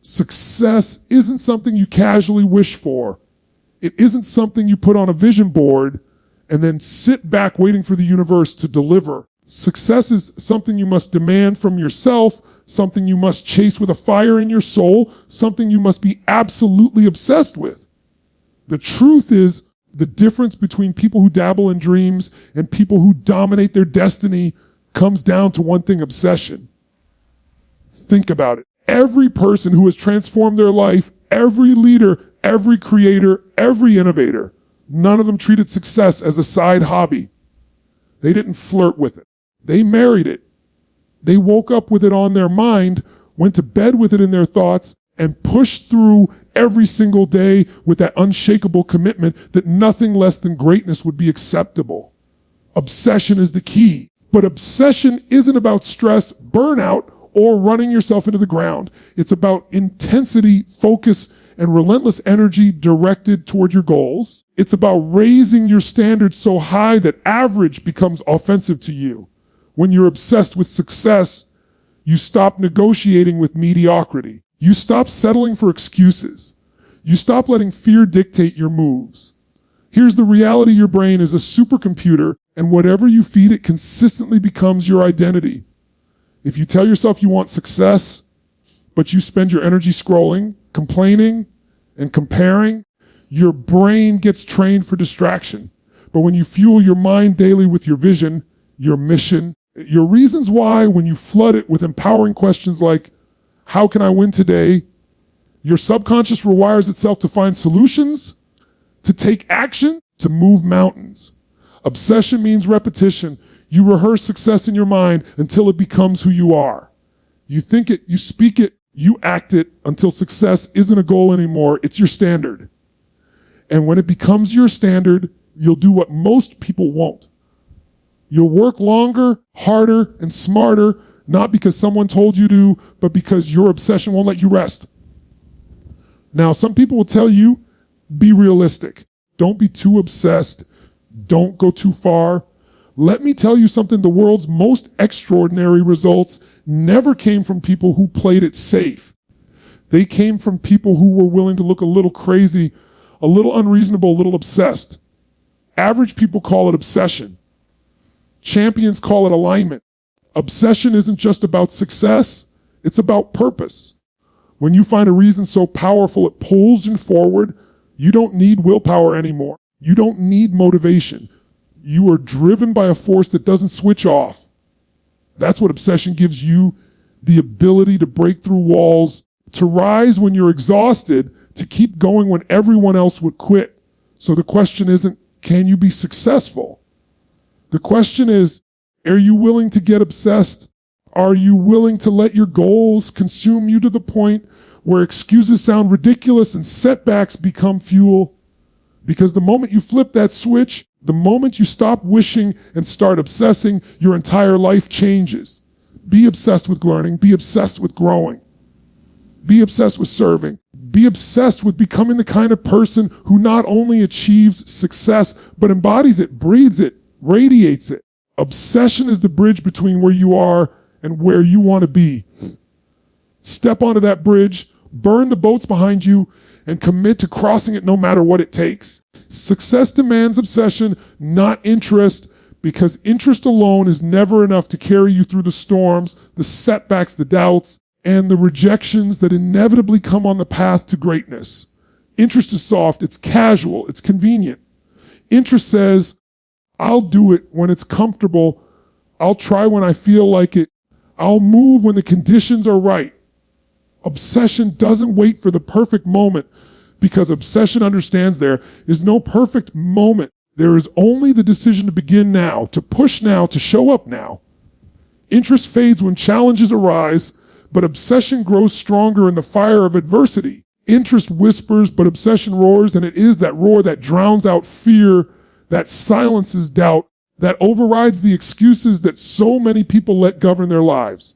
Success isn't something you casually wish for. It isn't something you put on a vision board and then sit back waiting for the universe to deliver. Success is something you must demand from yourself, something you must chase with a fire in your soul, something you must be absolutely obsessed with. The truth is, the difference between people who dabble in dreams and people who dominate their destiny comes down to one thing: obsession. Think about it. Every person who has transformed their life, every leader, every creator, every innovator, none of them treated success as a side hobby. They didn't flirt with it. They married it. They woke up with it on their mind, went to bed with it in their thoughts, and pushed through every single day with that unshakable commitment that nothing less than greatness would be acceptable. Obsession is the key. But obsession isn't about stress, burnout, or running yourself into the ground. It's about intensity, focus, and relentless energy directed toward your goals. It's about raising your standards so high that average becomes offensive to you. When you're obsessed with success, you stop negotiating with mediocrity. You stop settling for excuses. You stop letting fear dictate your moves. Here's the reality: your brain is a supercomputer, and whatever you feed it consistently becomes your identity. If you tell yourself you want success, but you spend your energy scrolling, complaining, and comparing, your brain gets trained for distraction. But when you fuel your mind daily with your vision, your mission, your reasons why, when you flood it with empowering questions like, how can I win today? Your subconscious rewires itself to find solutions, to take action, to move mountains. Obsession means repetition. You rehearse success in your mind until it becomes who you are. You think it, you speak it, you act it until success isn't a goal anymore. It's your standard. And when it becomes your standard, you'll do what most people won't. You'll work longer, harder, and smarter, not because someone told you to, but because your obsession won't let you rest. Now, some people will tell you, be realistic. Don't be too obsessed. Don't go too far. Let me tell you something: the world's most extraordinary results never came from people who played it safe. They came from people who were willing to look a little crazy, a little unreasonable, a little obsessed. Average people call it obsession. Champions call it alignment. Obsession isn't just about success, it's about purpose. When you find a reason so powerful it pulls you forward, you don't need willpower anymore. You don't need motivation. You are driven by a force that doesn't switch off. That's what obsession gives you: the ability to break through walls, to rise when you're exhausted, to keep going when everyone else would quit. So the question isn't, can you be successful? The question is, are you willing to get obsessed? Are you willing to let your goals consume you to the point where excuses sound ridiculous and setbacks become fuel? Because the moment you flip that switch, the moment you stop wishing and start obsessing, your entire life changes. Be obsessed with learning. Be obsessed with growing. Be obsessed with serving. Be obsessed with becoming the kind of person who not only achieves success, but embodies it, breathes it, radiates it. Obsession is the bridge between where you are and where you want to be. Step onto that bridge, burn the boats behind you, and commit to crossing it no matter what it takes. Success demands obsession, not interest, because interest alone is never enough to carry you through the storms, the setbacks, the doubts, and the rejections that inevitably come on the path to greatness. Interest is soft, it's casual, it's convenient. Interest says, I'll do it when it's comfortable, I'll try when I feel like it, I'll move when the conditions are right. Obsession doesn't wait for the perfect moment, because obsession understands there is no perfect moment. There is only the decision to begin now, to push now, to show up now. Interest fades when challenges arise, but obsession grows stronger in the fire of adversity. Interest whispers, but obsession roars, and it is that roar that drowns out fear, that silences doubt, that overrides the excuses that so many people let govern their lives.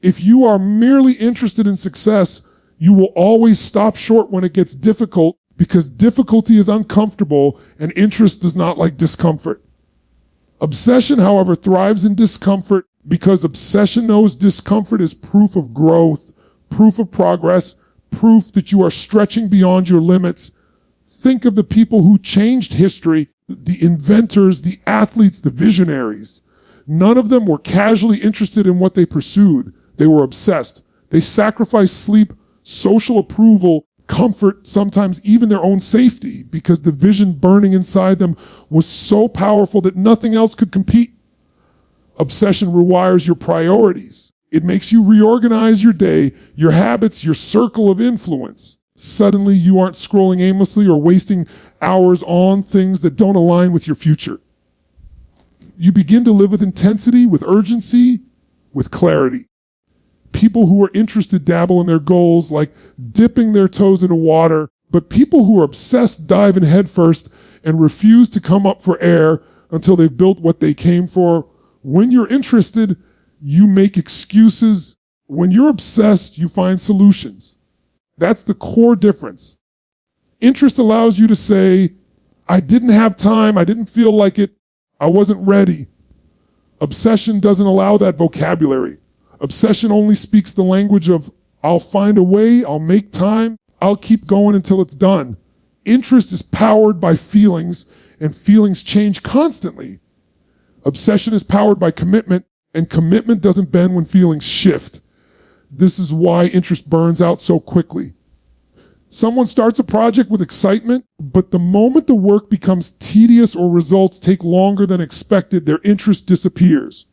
If you are merely interested in success, you will always stop short when it gets difficult, because difficulty is uncomfortable and interest does not like discomfort. Obsession, however, thrives in discomfort, because obsession knows discomfort is proof of growth, proof of progress, proof that you are stretching beyond your limits. Think of the people who changed history, the inventors, the athletes, the visionaries. None of them were casually interested in what they pursued. They were obsessed. They sacrificed sleep, social approval, comfort, sometimes even their own safety, because the vision burning inside them was so powerful that nothing else could compete. Obsession rewires your priorities. It makes you reorganize your day, your habits, your circle of influence. Suddenly, you aren't scrolling aimlessly or wasting hours on things that don't align with your future. You begin to live with intensity, with urgency, with clarity. People who are interested dabble in their goals, like dipping their toes into water, but people who are obsessed dive in headfirst and refuse to come up for air until they've built what they came for. When you're interested, you make excuses. When you're obsessed, you find solutions. That's the core difference. Interest allows you to say, I didn't have time, I didn't feel like it, I wasn't ready. Obsession doesn't allow that vocabulary. Obsession only speaks the language of, I'll find a way, I'll make time, I'll keep going until it's done. Interest is powered by feelings, and feelings change constantly. Obsession is powered by commitment, and commitment doesn't bend when feelings shift. This is why interest burns out so quickly. Someone starts a project with excitement, but the moment the work becomes tedious or results take longer than expected, their interest disappears.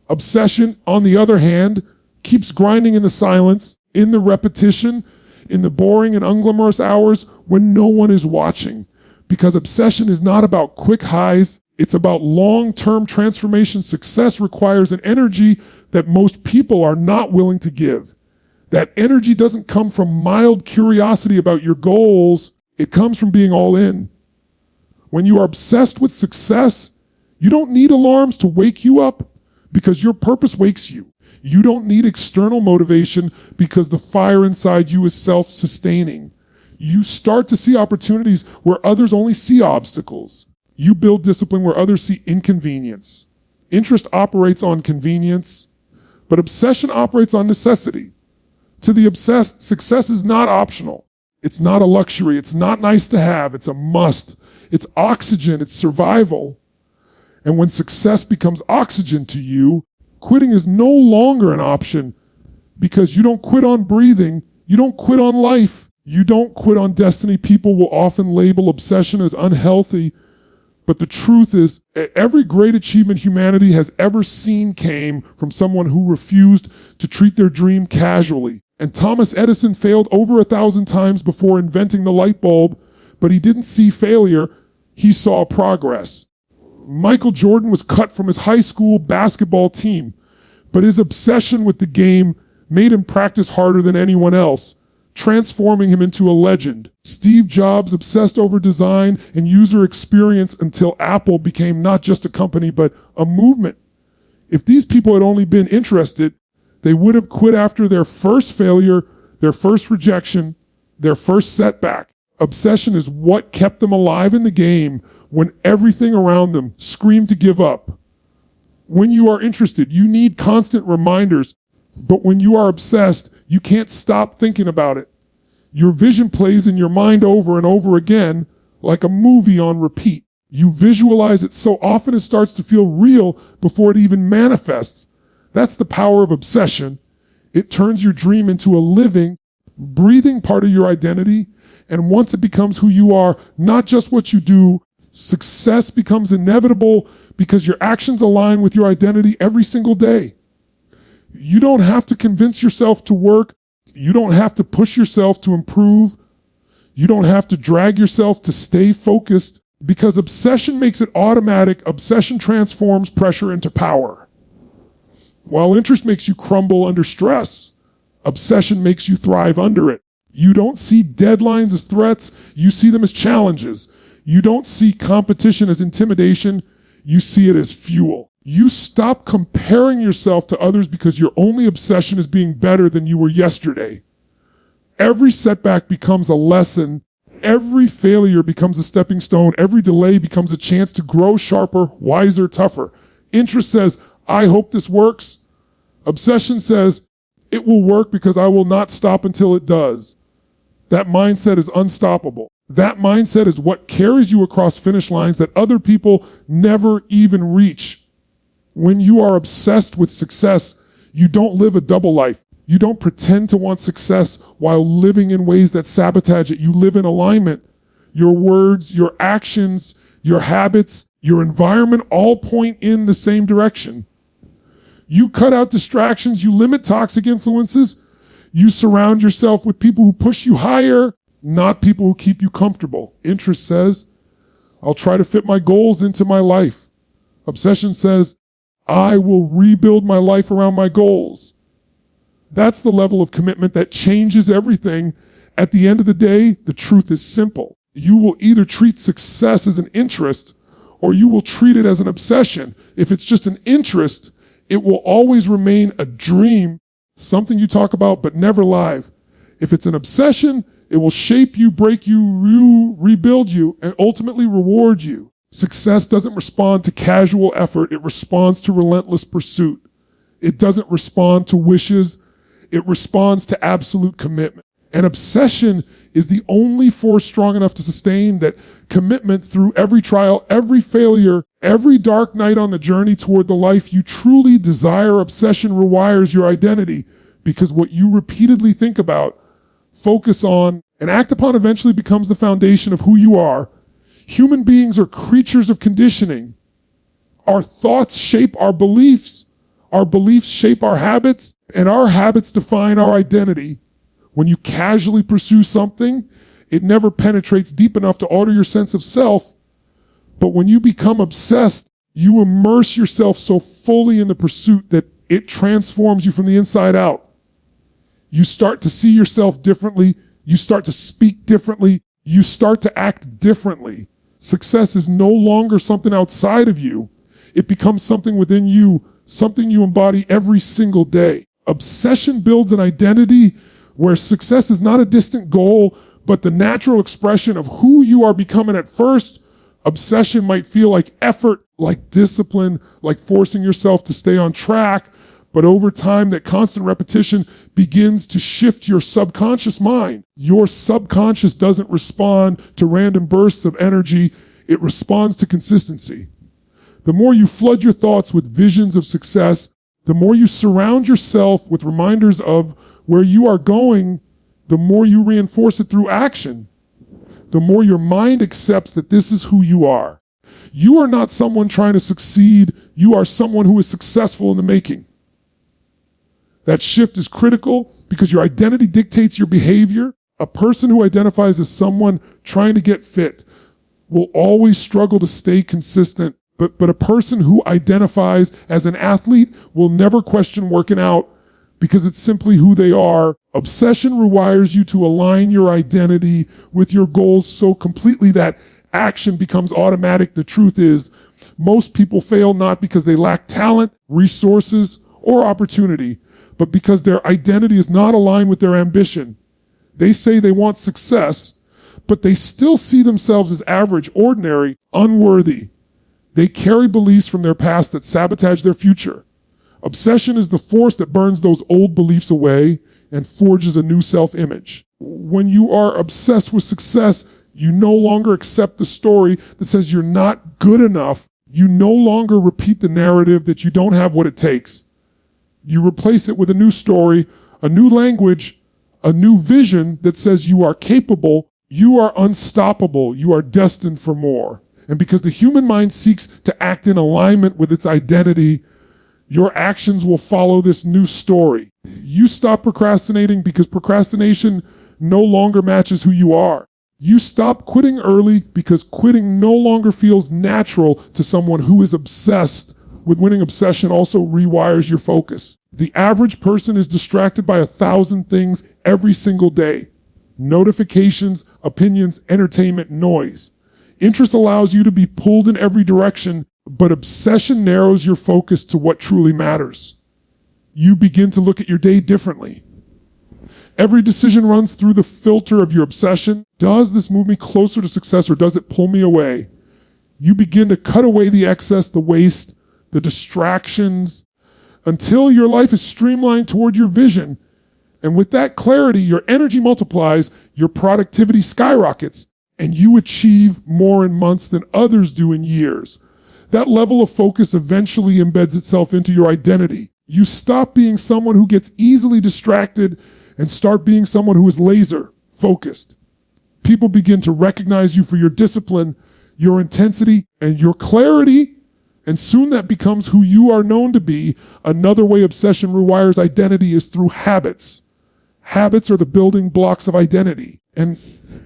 Obsession, on the other hand, keeps grinding in the silence, in the repetition, in the boring and unglamorous hours when no one is watching. Because obsession is not about quick highs, it's about long-term transformation. Success requires an energy that most people are not willing to give. That energy doesn't come from mild curiosity about your goals. It comes from being all in. When you are obsessed with success, you don't need alarms to wake you up because your purpose wakes you. You don't need external motivation because the fire inside you is self-sustaining. You start to see opportunities where others only see obstacles. You build discipline where others see inconvenience. Interest operates on convenience, but obsession operates on necessity. To the obsessed, success is not optional. It's not a luxury. It's not nice to have. It's a must. It's oxygen. It's survival. And when success becomes oxygen to you, quitting is no longer an option because you don't quit on breathing. You don't quit on life. You don't quit on destiny. People will often label obsession as unhealthy. But the truth is, every great achievement humanity has ever seen came from someone who refused to treat their dream casually. And Thomas Edison failed over 1,000 times before inventing the light bulb, but he didn't see failure, he saw progress. Michael Jordan was cut from his high school basketball team, but his obsession with the game made him practice harder than anyone else, transforming him into a legend. Steve Jobs obsessed over design and user experience until Apple became not just a company, but a movement. If these people had only been interested, they would have quit after their first failure, their first rejection, their first setback. Obsession is what kept them alive in the game when everything around them screamed to give up. When you are interested, you need constant reminders, but when you are obsessed, you can't stop thinking about it. Your vision plays in your mind over and over again like a movie on repeat. You visualize it so often it starts to feel real before it even manifests. That's the power of obsession. It turns your dream into a living, breathing part of your identity. And once it becomes who you are, not just what you do, success becomes inevitable because your actions align with your identity every single day. You don't have to convince yourself to work. You don't have to push yourself to improve. You don't have to drag yourself to stay focused because obsession makes it automatic. Obsession transforms pressure into power. While interest makes you crumble under stress, obsession makes you thrive under it. You don't see deadlines as threats. You see them as challenges. You don't see competition as intimidation. You see it as fuel. You stop comparing yourself to others because your only obsession is being better than you were yesterday. Every setback becomes a lesson. Every failure becomes a stepping stone. Every delay becomes a chance to grow sharper, wiser, tougher. Interest says, I hope this works. Obsession says, it will work because I will not stop until it does. That mindset is unstoppable. That mindset is what carries you across finish lines that other people never even reach. When you are obsessed with success, you don't live a double life. You don't pretend to want success while living in ways that sabotage it. You live in alignment. Your words, your actions, your habits, your environment all point in the same direction. You cut out distractions. You limit toxic influences. You surround yourself with people who push you higher, not people who keep you comfortable. Interest says, I'll try to fit my goals into my life. Obsession says, I will rebuild my life around my goals. That's the level of commitment that changes everything. At the end of the day, the truth is simple. You will either treat success as an interest or you will treat it as an obsession. If it's just an interest, it will always remain a dream, something you talk about but never live. If it's an obsession, it will shape you, break you, rebuild you, and ultimately reward you. Success doesn't respond to casual effort. It responds to relentless pursuit. It doesn't respond to wishes. It responds to absolute commitment. And obsession is the only force strong enough to sustain that commitment through every trial, every failure, every dark night on the journey toward the life you truly desire. Obsession rewires your identity because what you repeatedly think about, focus on, and act upon eventually becomes the foundation of who you are. Human beings are creatures of conditioning. Our thoughts shape our beliefs shape our habits, and our habits define our identity. When you casually pursue something, it never penetrates deep enough to alter your sense of self. But when you become obsessed, you immerse yourself so fully in the pursuit that it transforms you from the inside out. You start to see yourself differently. You start to speak differently. You start to act differently. Success is no longer something outside of you. It becomes something within you, something you embody every single day. Obsession builds an identity where success is not a distant goal, but the natural expression of who you are becoming. At first, obsession might feel like effort, like discipline, like forcing yourself to stay on track. But over time, that constant repetition begins to shift your subconscious mind. Your subconscious doesn't respond to random bursts of energy. It responds to consistency. The more you flood your thoughts with visions of success, the more you surround yourself with reminders of where you are going, the more you reinforce it through action. The more your mind accepts that this is who you are. You are not someone trying to succeed. You are someone who is successful in the making. That shift is critical because your identity dictates your behavior. A person who identifies as someone trying to get fit will always struggle to stay consistent. But a person who identifies as an athlete will never question working out because it's simply who they are. Obsession rewires you to align your identity with your goals so completely that action becomes automatic. The truth is, most people fail not because they lack talent, resources, or opportunity, but because their identity is not aligned with their ambition. They say they want success, but they still see themselves as average, ordinary, unworthy. They carry beliefs from their past that sabotage their future. Obsession is the force that burns those old beliefs away and forges a new self-image. When you are obsessed with success, you no longer accept the story that says you're not good enough. You no longer repeat the narrative that you don't have what it takes. You replace it with a new story, a new language, a new vision that says you are capable, you are unstoppable, you are destined for more. And because the human mind seeks to act in alignment with its identity, your actions will follow this new story. You stop procrastinating because procrastination no longer matches who you are. You stop quitting early because quitting no longer feels natural to someone who is obsessed with winning. Obsession also rewires your focus. The average person is distracted by 1,000 things every single day. Notifications, opinions, entertainment, noise. Interest allows you to be pulled in every direction, but obsession narrows your focus to what truly matters. You begin to look at your day differently. Every decision runs through the filter of your obsession. Does this move me closer to success or does it pull me away? You begin to cut away the excess, the waste, the distractions, until your life is streamlined toward your vision. And with that clarity, your energy multiplies, your productivity skyrockets, and you achieve more in months than others do in years. That level of focus eventually embeds itself into your identity. You stop being someone who gets easily distracted and start being someone who is laser focused. People begin to recognize you for your discipline, your intensity, and your clarity. And soon that becomes who you are known to be. Another way Obsession rewires identity is through habits. Habits are the building blocks of identity. And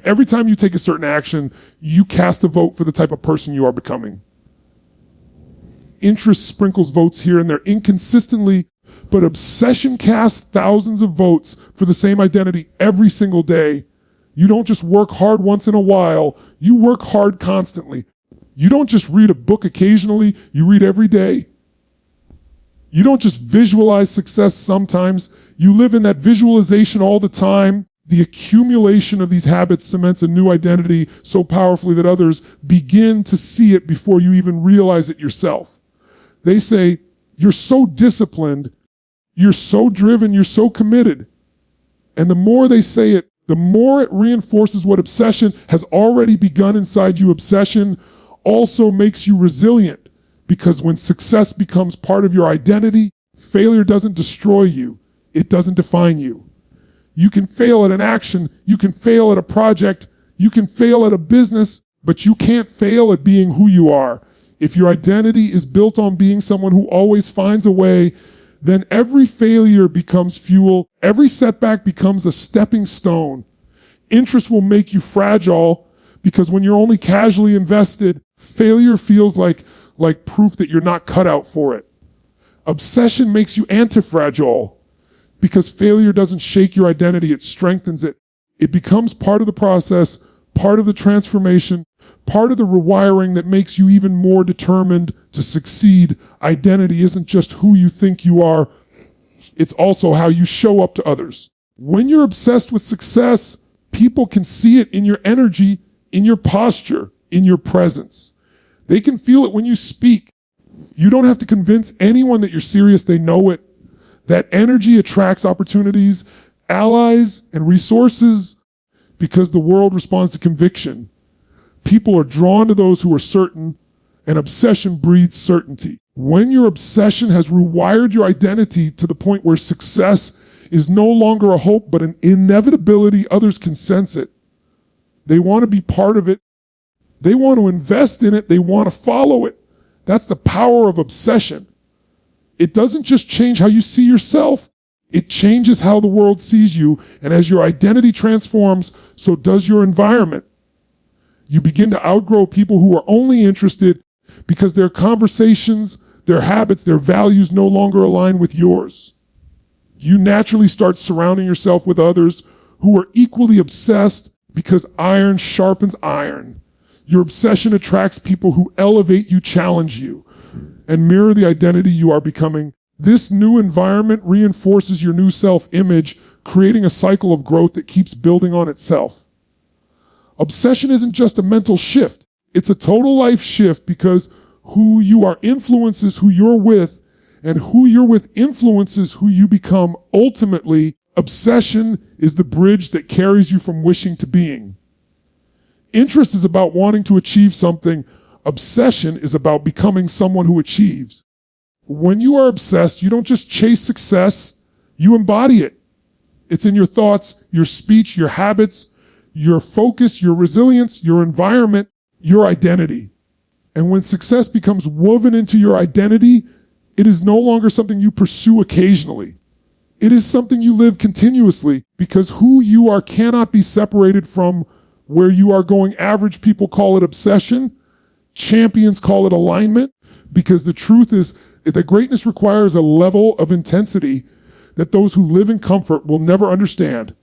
every time you take a certain action, you cast a vote for the type of person you are becoming. Interest sprinkles votes here and there inconsistently, but obsession casts thousands of votes for the same identity every single day. You don't just work hard once in a while, you work hard constantly. You don't just read a book occasionally, you read every day. You don't just visualize success sometimes, you live in that visualization all the time. The accumulation of these habits cements a new identity so powerfully that others begin to see it before you even realize it yourself. They say, you're so disciplined, you're so driven, you're so committed. And the more they say it, the more it reinforces what obsession has already begun inside you. Obsession also makes you resilient, because when success becomes part of your identity, failure doesn't destroy you. It doesn't define you. You can fail at an action, you can fail at a project, you can fail at a business, but you can't fail at being who you are. If your identity is built on being someone who always finds a way, then every failure becomes fuel. Every setback becomes a stepping stone. Interest will make you fragile, because when you're only casually invested, failure feels like proof that you're not cut out for it. Obsession makes you anti-fragile, because failure doesn't shake your identity, it strengthens it. It becomes part of the process, part of the transformation, part of the rewiring that makes you even more determined to succeed. Identity isn't just who you think you are, it's also how you show up to others. When you're obsessed with success, people can see it in your energy, in your posture, in your presence. They can feel it when you speak. You don't have to convince anyone that you're serious, they know it. That energy attracts opportunities, allies, and resources, because the world responds to conviction. People are drawn to those who are certain, and obsession breeds certainty. When your obsession has rewired your identity to the point where success is no longer a hope but an inevitability, others can sense it. They want to be part of it. They want to invest in it. They want to follow it. That's the power of obsession. It doesn't just change how you see yourself. It changes how the world sees you. And as your identity transforms, so does your environment. You begin to outgrow people who are only interested because their conversations, their habits, their values no longer align with yours. You naturally start surrounding yourself with others who are equally obsessed, because iron sharpens iron. Your obsession attracts people who elevate you, challenge you, and mirror the identity you are becoming. This new environment reinforces your new self-image, creating a cycle of growth that keeps building on itself. Obsession isn't just a mental shift. It's a total life shift, because who you are influences who you're with, and who you're with influences who you become. Ultimately, obsession is the bridge that carries you from wishing to being. Interest is about wanting to achieve something. Obsession is about becoming someone who achieves. When you are obsessed, you don't just chase success, you embody it. It's in your thoughts, your speech, your habits, your focus, your resilience, your environment, your identity. And when success becomes woven into your identity, it is no longer something you pursue occasionally. It is something you live continuously, because who you are cannot be separated from where you are going. Average people call it obsession. Champions call it alignment, because the truth is that greatness requires a level of intensity that those who live in comfort will never understand.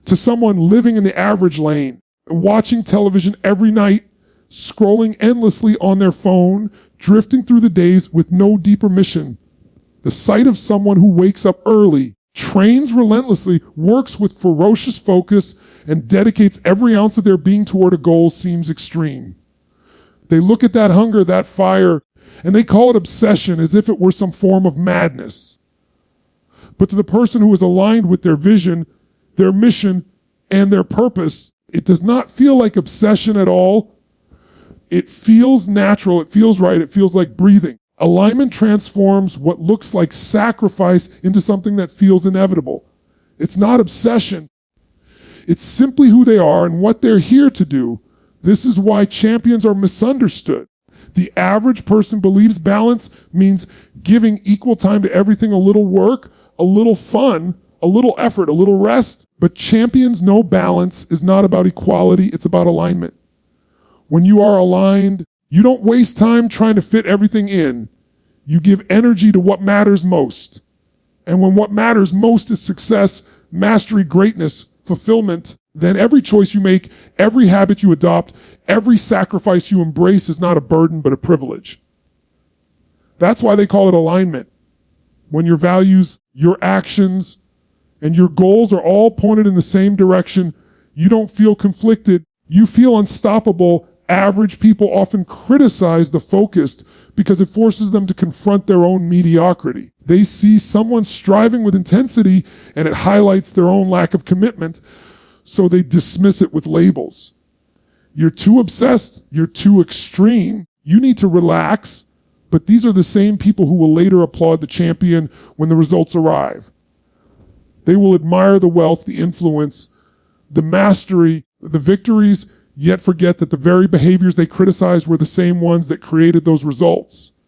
To someone living in the average lane, watching television every night, scrolling endlessly on their phone, drifting through the days with no deeper mission, the sight of someone who wakes up early, trains relentlessly, works with ferocious focus, and dedicates every ounce of their being toward a goal seems extreme. They look at that hunger, that fire, and they call it obsession, as if it were some form of madness. But to the person who is aligned with their vision, their mission, and their purpose, it does not feel like obsession at all. It feels natural. It feels right. It feels like breathing. Alignment transforms what looks like sacrifice into something that feels inevitable. It's not obsession. It's simply who they are and what they're here to do. This is why champions are misunderstood. The average person believes balance means giving equal time to everything, a little work, a little fun, a little effort, a little rest. But champions know balance is not about equality, it's about alignment. When you are aligned, you don't waste time trying to fit everything in. You give energy to what matters most. And when what matters most is success, mastery, greatness, fulfillment, then every choice you make, every habit you adopt, every sacrifice you embrace is not a burden but a privilege. That's why they call it alignment. When your values, your actions, and your goals are all pointed in the same direction, you don't feel conflicted, you feel unstoppable. Average people often criticize the focused because it forces them to confront their own mediocrity. They see someone striving with intensity and it highlights their own lack of commitment, so they dismiss it with labels. You're too obsessed, you're too extreme, you need to relax, but these are the same people who will later applaud the champion when the results arrive. They will admire the wealth, the influence, the mastery, the victories, yet forget that the very behaviors they criticized were the same ones that created those results.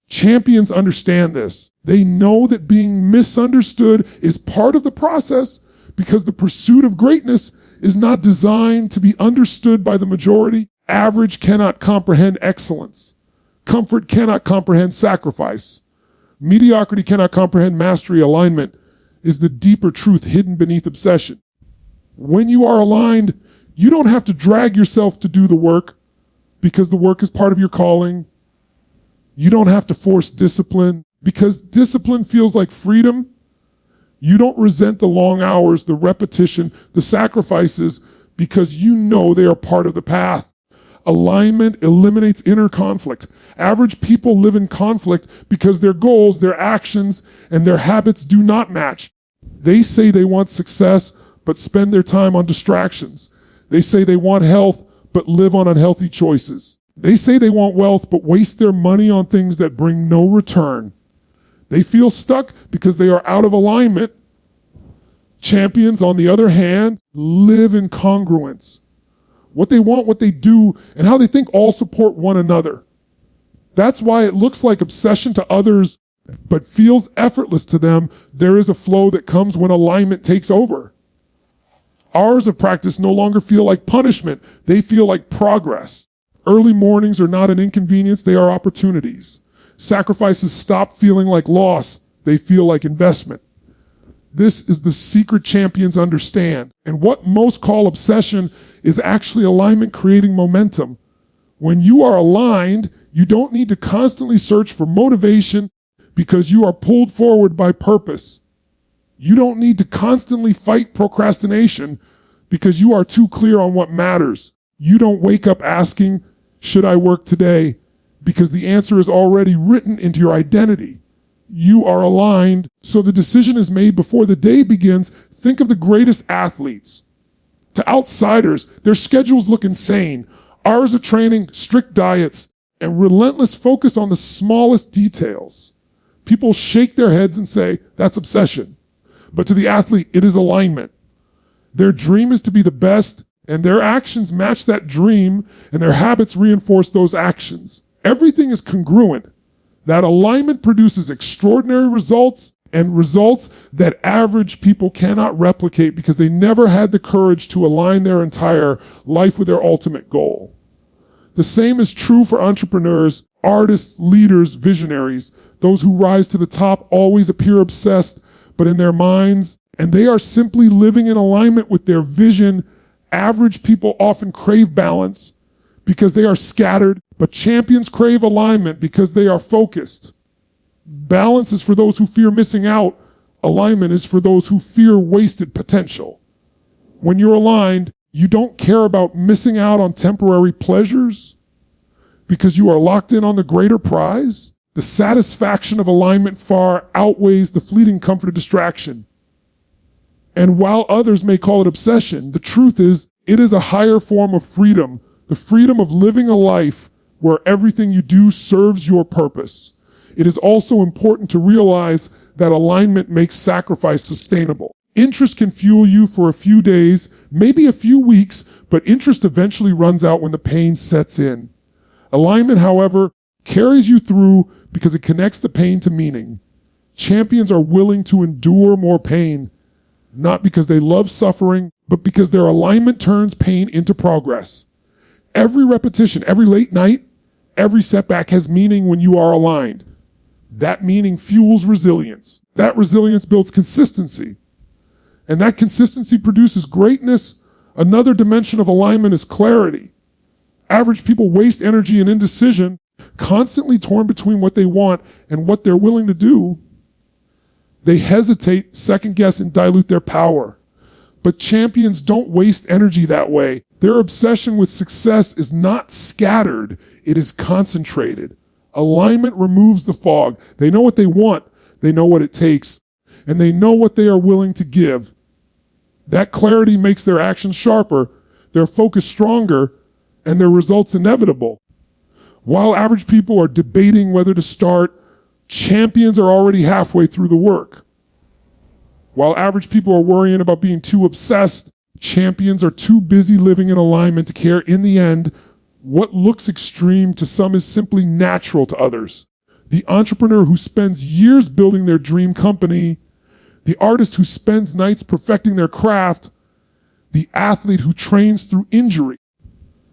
Champions understand this. They know that being misunderstood is part of the process because the pursuit of greatness is not designed to be understood by the majority. Average cannot comprehend excellence. Comfort cannot comprehend sacrifice. Mediocrity cannot comprehend mastery. Alignment is the deeper truth hidden beneath obsession. When you are aligned, you don't have to drag yourself to do the work because the work is part of your calling. You don't have to force discipline because discipline feels like freedom. You don't resent the long hours, the repetition, the sacrifices because you know they are part of the path. Alignment eliminates inner conflict. Average people live in conflict because their goals, their actions, and their habits do not match. They say they want success, but spend their time on distractions. They say they want health, but live on unhealthy choices. They say they want wealth, but waste their money on things that bring no return. They feel stuck because they are out of alignment. Champions, on the other hand, live in congruence. What they want, what they do, and how they think all support one another. That's why it looks like obsession to others, but feels effortless to them. There is a flow that comes when alignment takes over. Hours of practice no longer feel like punishment. They feel like progress. Early mornings are not an inconvenience. They are opportunities. Sacrifices stop feeling like loss. They feel like investment. This is the secret champions understand. And what most call obsession is actually alignment creating momentum. When you are aligned, you don't need to constantly search for motivation because you are pulled forward by purpose. You don't need to constantly fight procrastination because you are too clear on what matters. You don't wake up asking, should I work today? Because the answer is already written into your identity. You are aligned, so the decision is made before the day begins. Think of the greatest athletes. To outsiders, their schedules look insane. Hours of training, strict diets, and relentless focus on the smallest details. People shake their heads and say, that's obsession. But to the athlete, it is alignment. Their dream is to be the best, and their actions match that dream, and their habits reinforce those actions. Everything is congruent. That alignment produces extraordinary results and results that average people cannot replicate because they never had the courage to align their entire life with their ultimate goal. The same is true for entrepreneurs, artists, leaders, visionaries. Those who rise to the top always appear obsessed, but in their minds, and they are simply living in alignment with their vision. Average people often crave balance because they are scattered, but champions crave alignment because they are focused. Balance is for those who fear missing out. Alignment is for those who fear wasted potential. When you're aligned, you don't care about missing out on temporary pleasures because you are locked in on the greater prize. The satisfaction of alignment far outweighs the fleeting comfort of distraction. And while others may call it obsession, the truth is it is a higher form of freedom, the freedom of living a life where everything you do serves your purpose. It is also important to realize that alignment makes sacrifice sustainable. Interest can fuel you for a few days, maybe a few weeks, but interest eventually runs out when the pain sets in. Alignment, however, carries you through because it connects the pain to meaning. Champions are willing to endure more pain, not because they love suffering, but because their alignment turns pain into progress. Every repetition, every late night, every setback has meaning when you are aligned. That meaning fuels resilience. That resilience builds consistency. And that consistency produces greatness. Another dimension of alignment is clarity. Average people waste energy in indecision, constantly torn between what they want and what they're willing to do. They hesitate, second guess, and dilute their power. But champions don't waste energy that way. Their obsession with success is not scattered, it is concentrated. Alignment removes the fog. They know what they want, they know what it takes, and they know what they are willing to give. That clarity makes their actions sharper, their focus stronger, and their results inevitable. While average people are debating whether to start, champions are already halfway through the work. While average people are worrying about being too obsessed, champions are too busy living in alignment to care. In the end, what looks extreme to some is simply natural to others. The entrepreneur who spends years building their dream company, the artist who spends nights perfecting their craft, the athlete who trains through injury,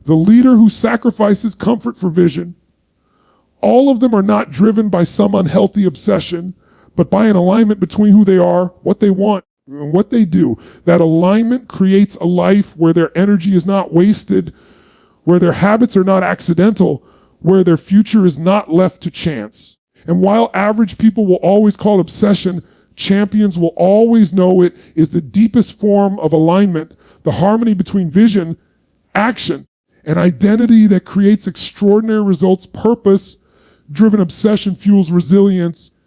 the leader who sacrifices comfort for vision. All of them are not driven by some unhealthy obsession, but by an alignment between who they are, what they want, and what they do. That alignment creates a life where their energy is not wasted, where their habits are not accidental, where their future is not left to chance. And while average people will always call it obsession, champions will always know it is the deepest form of alignment, the harmony between vision, action, and identity that creates extraordinary results. Purpose-driven obsession fuels resilience,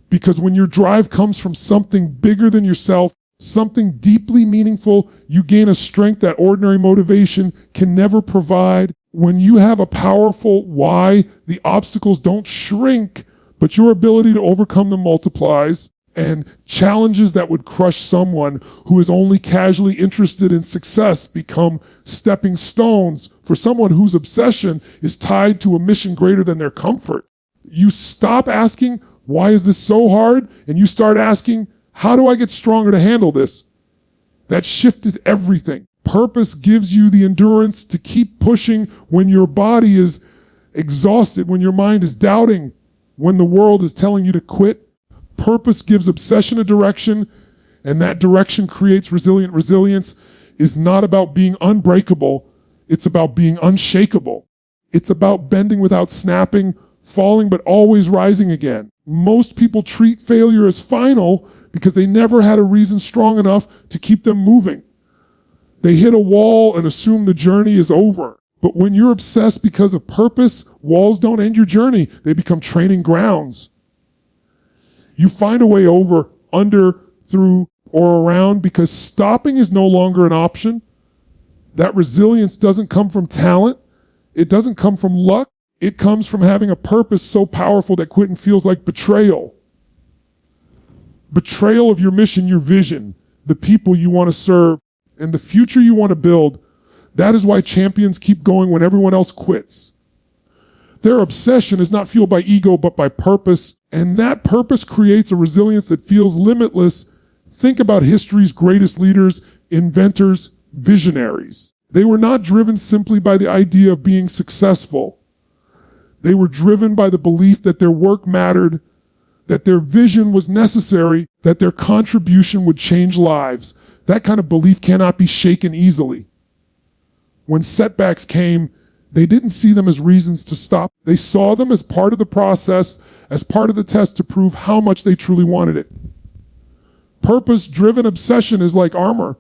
because when your drive comes from something bigger than yourself, something deeply meaningful, you gain a strength that ordinary motivation can never provide. When you have a powerful why, the obstacles don't shrink, but your ability to overcome them multiplies. And challenges that would crush someone who is only casually interested in success become stepping stones for someone whose obsession is tied to a mission greater than their comfort. You stop asking, why is this so hard? And you start asking, how do I get stronger to handle this? That shift is everything. Purpose gives you the endurance to keep pushing when your body is exhausted, when your mind is doubting, when the world is telling you to quit. Purpose gives obsession a direction, and that direction creates resilient. Resilience is not about being unbreakable. It's about being unshakable. It's about bending without snapping, falling but always rising again. Most people treat failure as final because they never had a reason strong enough to keep them moving. They hit a wall and assume the journey is over. But when you're obsessed because of purpose, walls don't end your journey. They become training grounds. You find a way over, under, through, or around because stopping is no longer an option. That resilience doesn't come from talent. It doesn't come from luck. It comes from having a purpose so powerful that quitting feels like betrayal. Betrayal of your mission, your vision, the people you want to serve, and the future you want to build. That is why champions keep going when everyone else quits. Their obsession is not fueled by ego, but by purpose. And that purpose creates a resilience that feels limitless. Think about history's greatest leaders, inventors, visionaries. They were not driven simply by the idea of being successful. They were driven by the belief that their work mattered, that their vision was necessary, that their contribution would change lives. That kind of belief cannot be shaken easily. When setbacks came, they didn't see them as reasons to stop. They saw them as part of the process, as part of the test to prove how much they truly wanted it. Purpose-driven obsession is like armor.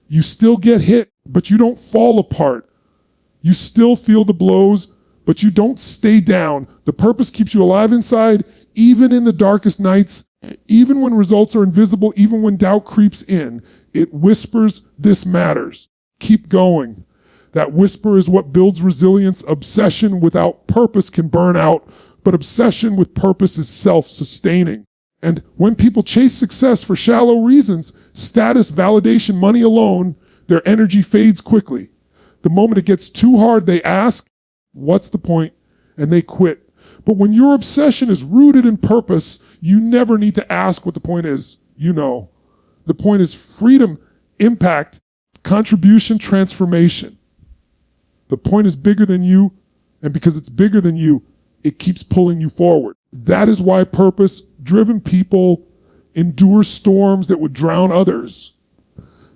You still get hit, but you don't fall apart. You still feel the blows, but you don't stay down. The purpose keeps you alive inside, even in the darkest nights, even when results are invisible, even when doubt creeps in. It whispers, this matters. Keep going. That whisper is what builds resilience. Obsession without purpose can burn out, but obsession with purpose is self-sustaining. And when people chase success for shallow reasons, status, validation, money alone, their energy fades quickly. The moment it gets too hard, they ask, what's the point? And they quit. But when your obsession is rooted in purpose, you never need to ask what the point is. You know. The point is freedom, impact, contribution, transformation. The point is bigger than you, and because it's bigger than you, it keeps pulling you forward. That is why purpose-driven people endure storms that would drown others.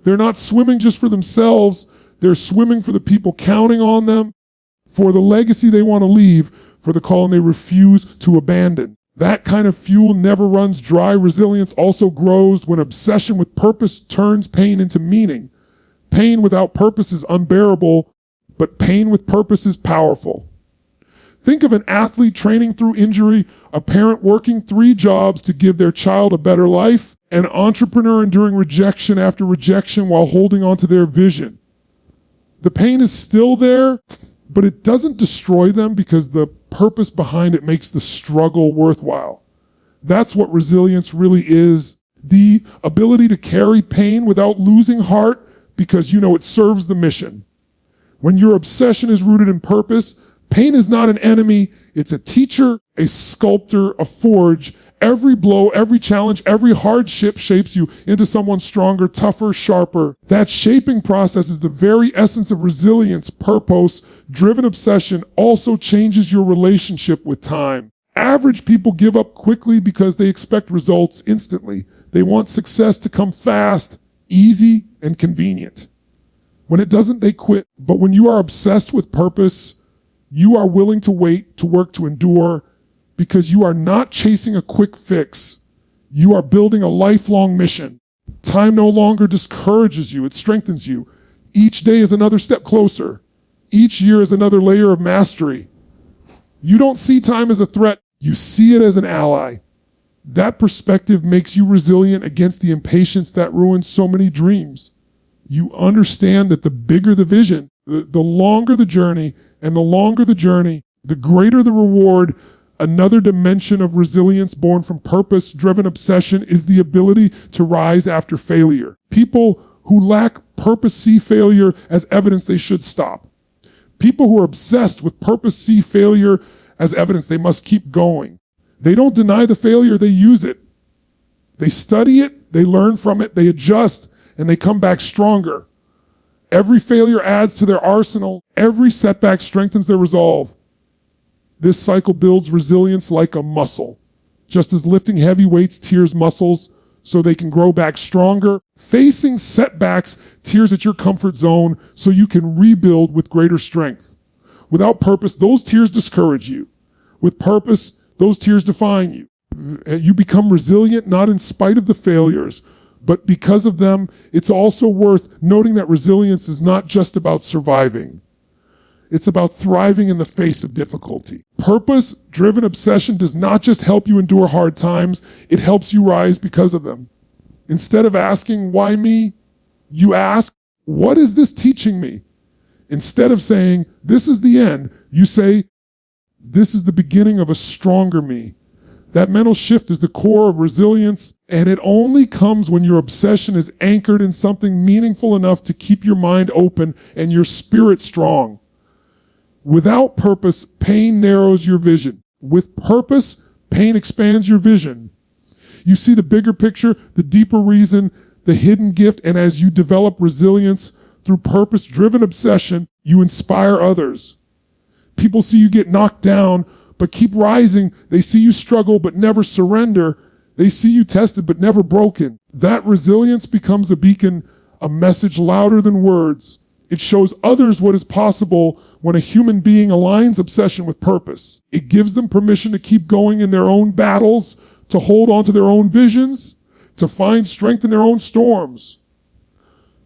They're not swimming just for themselves. They're swimming for the people counting on them, for the legacy they want to leave, for the calling they refuse to abandon. That kind of fuel never runs dry. Resilience also grows when obsession with purpose turns pain into meaning. Pain without purpose is unbearable, but pain with purpose is powerful. Think of an athlete training through injury, a parent working 3 jobs to give their child a better life, an entrepreneur enduring rejection after rejection while holding on to their vision. The pain is still there, but it doesn't destroy them because the purpose behind it makes the struggle worthwhile. That's what resilience really is. The ability to carry pain without losing heart because you know it serves the mission. When your obsession is rooted in purpose, pain is not an enemy. It's a teacher, a sculptor, a forge. Every blow, every challenge, every hardship shapes you into someone stronger, tougher, sharper. That shaping process is the very essence of resilience. Purpose-driven obsession also changes your relationship with time. Average people give up quickly because they expect results instantly. They want success to come fast, easy, and convenient. When it doesn't, they quit. But when you are obsessed with purpose, you are willing to wait, to work, to endure, because you are not chasing a quick fix. You are building a lifelong mission. Time no longer discourages you, it strengthens you. Each day is another step closer. Each year is another layer of mastery. You don't see time as a threat, you see it as an ally. That perspective makes you resilient against the impatience that ruins so many dreams. You understand that the bigger the vision, the longer the journey, and the longer the journey, the greater the reward. Another dimension of resilience born from purpose-driven obsession is the ability to rise after failure. People who lack purpose see failure as evidence they should stop. People who are obsessed with purpose see failure as evidence they must keep going. They don't deny the failure, they use it. They study it, they learn from it, they adjust, and they come back stronger. Every failure adds to their arsenal. Every setback strengthens their resolve. This cycle builds resilience like a muscle. Just as lifting heavy weights tears muscles so they can grow back stronger, facing setbacks tears at your comfort zone so you can rebuild with greater strength. Without purpose, those tears discourage you. With purpose, those tears define you. You become resilient not in spite of the failures, but because of them. It's also worth noting that resilience is not just about surviving. It's about thriving in the face of difficulty. Purpose-driven obsession does not just help you endure hard times, it helps you rise because of them. Instead of asking, why me? You ask, what is this teaching me? Instead of saying, this is the end, you say, this is the beginning of a stronger me. That mental shift is the core of resilience, and it only comes when your obsession is anchored in something meaningful enough to keep your mind open and your spirit strong. Without purpose, pain narrows your vision. With purpose, pain expands your vision. You see the bigger picture, the deeper reason, the hidden gift, and as you develop resilience through purpose-driven obsession, you inspire others. People see you get knocked down, but keep rising. They see you struggle, but never surrender. They see you tested, but never broken. That resilience becomes a beacon, a message louder than words. It shows others what is possible when a human being aligns obsession with purpose. It gives them permission to keep going in their own battles, to hold on to their own visions, to find strength in their own storms.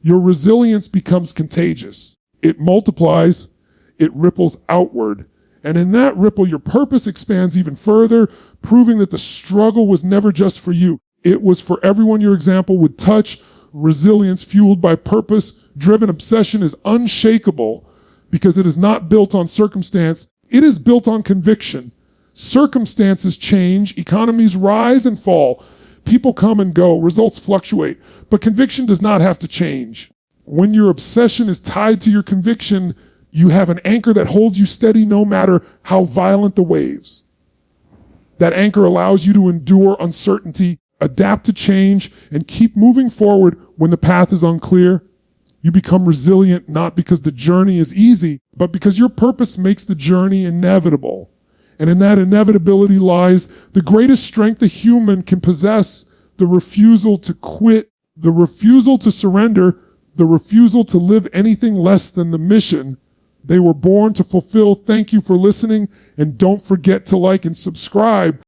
Your resilience becomes contagious. It multiplies, it ripples outward, And in that ripple, your purpose expands even further, proving that the struggle was never just for you. It was for everyone your example would touch. Resilience fueled by purpose-driven obsession is unshakable because it is not built on circumstance. It is built on conviction. Circumstances change, economies rise and fall. People come and go, results fluctuate, but conviction does not have to change. When your obsession is tied to your conviction, you have an anchor that holds you steady no matter how violent the waves. That anchor allows you to endure uncertainty, adapt to change, and keep moving forward when the path is unclear. You become resilient not because the journey is easy, but because your purpose makes the journey inevitable. And in that inevitability lies the greatest strength a human can possess: the refusal to quit, the refusal to surrender, the refusal to live anything less than the mission they were born to fulfill. Thank you for listening, and don't forget to like and subscribe.